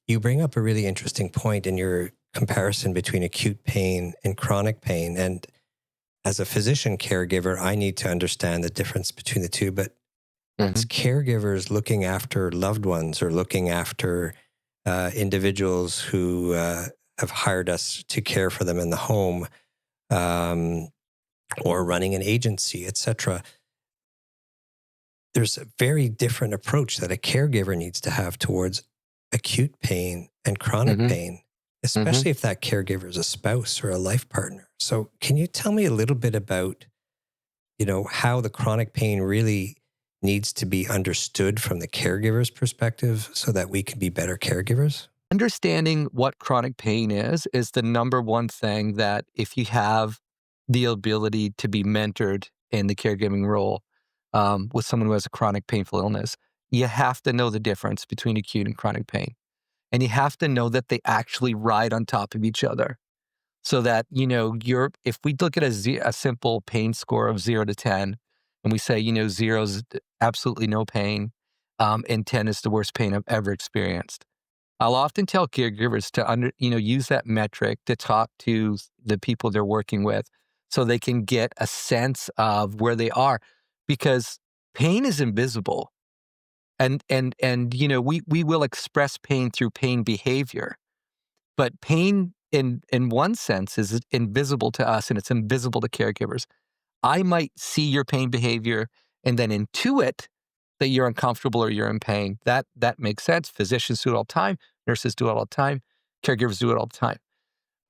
You bring up a really interesting point in your comparison between acute pain and chronic pain. And as a physician caregiver, I need to understand the difference between the two. But as caregivers looking after loved ones or looking after individuals who have hired us to care for them in the home, or running an agency, etc., there's a very different approach that a caregiver needs to have towards acute pain and chronic pain, especially if that caregiver is a spouse or a life partner. So can you tell me a little bit about, how the chronic pain really needs to be understood from the caregiver's perspective so that we can be better caregivers? Understanding what chronic pain is the number one thing that if you have the ability to be mentored in the caregiving role with someone who has a chronic painful illness, you have to know the difference between acute and chronic pain. And you have to know that they actually ride on top of each other. So that, if we look at a simple pain score of 0 to 10, and we say, 0 is absolutely no pain, and 10 is the worst pain I've ever experienced. I'll often tell caregivers to use that metric to talk to the people they're working with so they can get a sense of where they are, because pain is invisible. And we will express pain through pain behavior, but pain in one sense is invisible to us and it's invisible to caregivers. I might see your pain behavior and then intuit that you're uncomfortable or you're in pain. That makes sense. Physicians do it all the time. Nurses do it all the time. Caregivers do it all the time.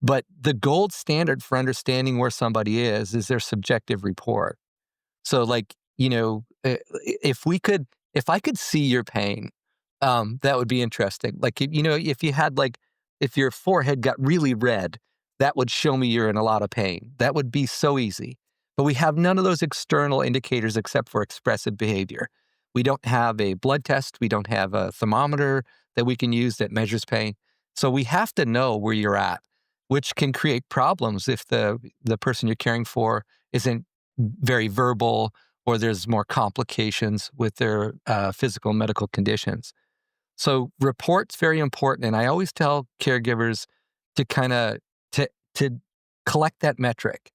But the gold standard for understanding where somebody is their subjective report. So if I could see your pain, that would be interesting. Like, if you had if your forehead got really red, that would show me you're in a lot of pain. That would be so easy. But we have none of those external indicators except for expressive behavior. We don't have a blood test. We don't have a thermometer that we can use that measures pain. So we have to know where you're at, which can create problems if the person you're caring for isn't very verbal or there's more complications with their physical and medical conditions. So report's very important. And I always tell caregivers to to collect that metric,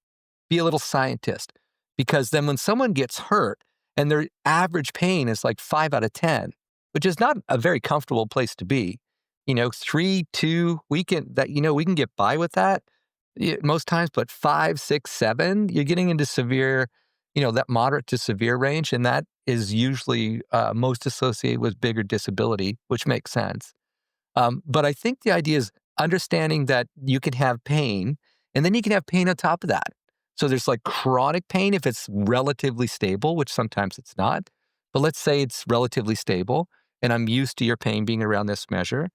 be a little scientist, because then when someone gets hurt and their average pain is like 5 out of 10, which is not a very comfortable place to be, 3, 2, we can get by with that most times, but 5, 6, 7, you're getting into severe, that moderate to severe range. And that is usually most associated with bigger disability, which makes sense. But I think the idea is understanding that you can have pain and then you can have pain on top of that. So there's chronic pain if it's relatively stable, which sometimes it's not. But let's say it's relatively stable and I'm used to your pain being around this measure.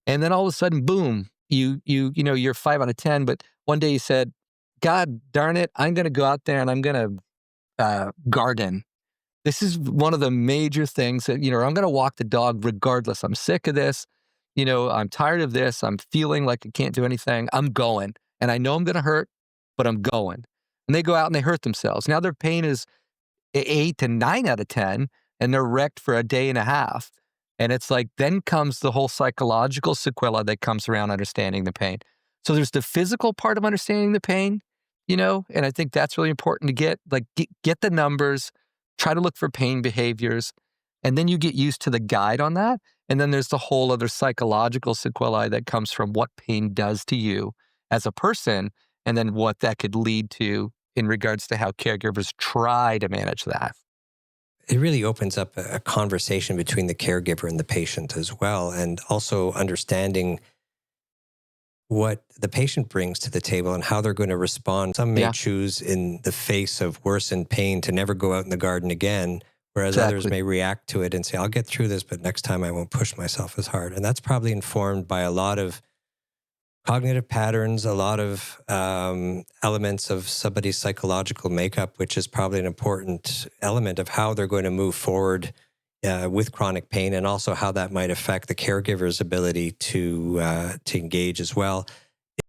And then all of a sudden, boom, you're 5 out of 10. But one day you said, God darn it, I'm going to go out there and I'm going to garden. This is one of the major things that, I'm going to walk the dog regardless. I'm sick of this. I'm tired of this. I'm feeling like I can't do anything. I'm going. And I know I'm going to hurt, but I'm going. And they go out and they hurt themselves. Now their pain is 8 to 9 out of 10, and they're wrecked for a day and a half. And it's then comes the whole psychological sequela that comes around understanding the pain. So there's the physical part of understanding the pain, and I think that's really important to get the numbers, try to look for pain behaviors, and then you get used to the guide on that. And then there's the whole other psychological sequelae that comes from what pain does to you as a person, and then what that could lead to in regards to how caregivers try to manage that. It really opens up a conversation between the caregiver and the patient as well, and also understanding what the patient brings to the table and how they're going to respond. Some may choose in the face of worsened pain to never go out in the garden again, whereas others may react to it and say, I'll get through this, but next time I won't push myself as hard. And that's probably informed by a lot of cognitive patterns, a lot of elements of somebody's psychological makeup, which is probably an important element of how they're going to move forward with chronic pain, and also how that might affect the caregiver's ability to engage as well.